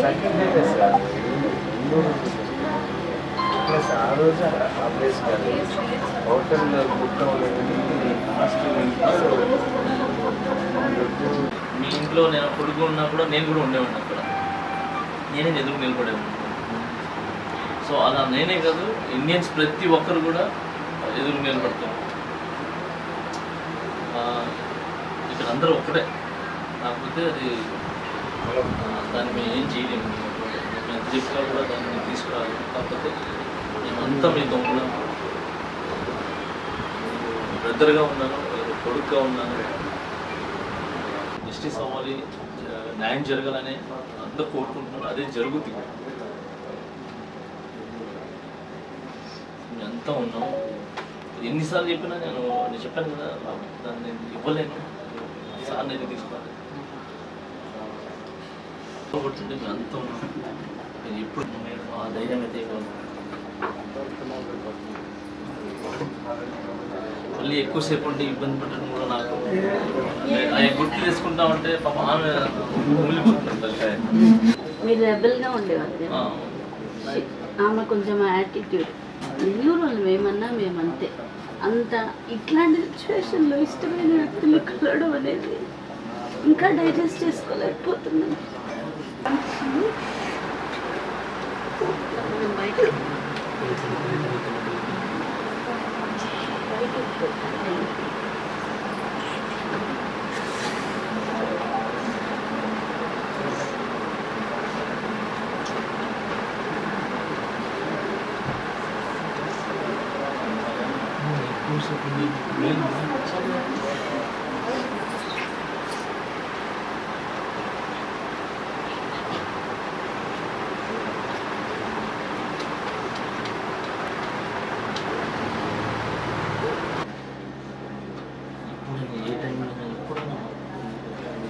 Second day sir plus ఆ రోజు ఆ ప్లేస్ కాదు హోటల్ బుక్ అవ్వలేదని ఫస్ట్ మీ ఇంట్లో నేను కొడుకు ఉన్నా కూడా నేను కూడా ఉండేవాడిని అక్కడ, నేనే ఎదురు నిలబడేవాడిని. సో అలా నేనే కాదు, ఇండియన్స్ ప్రతి ఒక్కరు కూడా ఎదురు నిలబడతారు. ఇక్కడ అందరూ ఒక్కటే, కాకపోతే అది దాన్ని మేము ఏం చేయలేము. మేము చెప్పినా కూడా దాన్ని తీసుకురాలి. కాకపోతే మేమంతా మీ దొంగలు, బ్రదర్గా ఉన్నాను, కొడుకుగా ఉన్నాను. జస్టిస్ అవ్వాలి, న్యాయం జరగాలని అందరూ కోరుకుంటున్నాను. అదే జరుగుతుంది. మేమంతా ఉన్నాం. ఎన్నిసార్లు చెప్పినా నేను చెప్పాను కదా, దాన్ని నేను ఇవ్వలేను. సార్ నేను తీసుకోవాలి. మేము అంతా ఉన్నాం. నేను ఎప్పుడు ఆ ధైర్యం అయితే ఇవ్వాలి. మళ్ళీ ఎక్కువసేపు ఉంటే ఇబ్బంది పెట్టడం కూడా నాకు అవి గుర్తు తీసుకుంటామంటే పాప ఆమె ఊలిపోతుంది. మీరు రెబల్గా ఉండేవాళ్ళు, ఆమె కొంచెం యాటిట్యూడ్. న్యూరోలు మేమంతే. అంత ఇట్లాంటి సిచ్యువేషన్లో ఇష్టమైన వ్యక్తులు కలవడం అనేది ఇంకా డైజెస్ట్ చేసుకోలేకపోతున్నాను. ఏ టైంలో ఎప్పుడైనా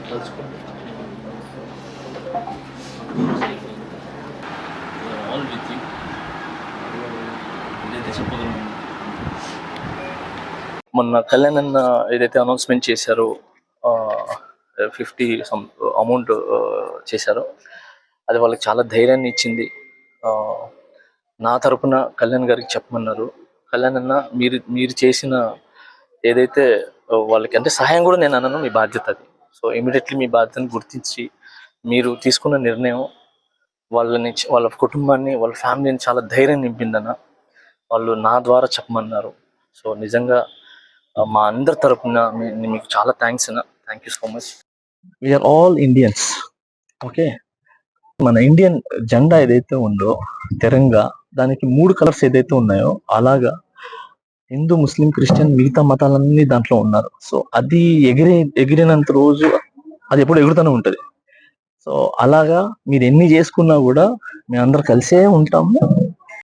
కలుసుకుంటే ఆల్ విత్ యూ ఇదైతే చెప్పగలను. మొన్న కళ్యాణ్ అన్న ఏదైతే అనౌన్స్మెంట్ చేశారో 50 సమ్ అమౌంట్ చేశారో అది వాళ్ళకి చాలా ధైర్యాన్ని ఇచ్చింది. నా తరపున కళ్యాణ్ గారికి చెప్పమన్నారు. కళ్యాణ్ అన్న మీరు చేసిన ఏదైతే వాళ్ళకి అంటే సహాయం కూడా నేను అన్నాను, మీ బాధ్యత అది. సో ఇమీడియట్లీ మీ బాధ్యతను గుర్తించి మీరు తీసుకున్న నిర్ణయం వాళ్ళ కుటుంబాన్ని, వాళ్ళ ఫ్యామిలీని చాలా ధైర్యం నింపిందన్న. వాళ్ళు నా ద్వారా చెప్పమన్నారు. సో నిజంగా మా అందరి తరపున మీకు చాలా థ్యాంక్స్ అన్న. Thank you so much. We are all Indians. Okay, మన ఇండియన్ జెండా ఏదైతే ఉందో తిరంగా, దానికి 3 కలర్స్ ఏదైతే ఉన్నాయో అలాగా హిందూ, ముస్లిం, క్రిస్టియన్ మిగతా మతాలన్నీ దాంట్లో ఉన్నారు. సో అది ఎగిరినంత రోజు అది ఎప్పుడు ఎగురుతూనే ఉంటది. సో అలాగా మీరు ఎన్ని చేసుకున్నా కూడా మేము అందరు కలిసే ఉంటాము.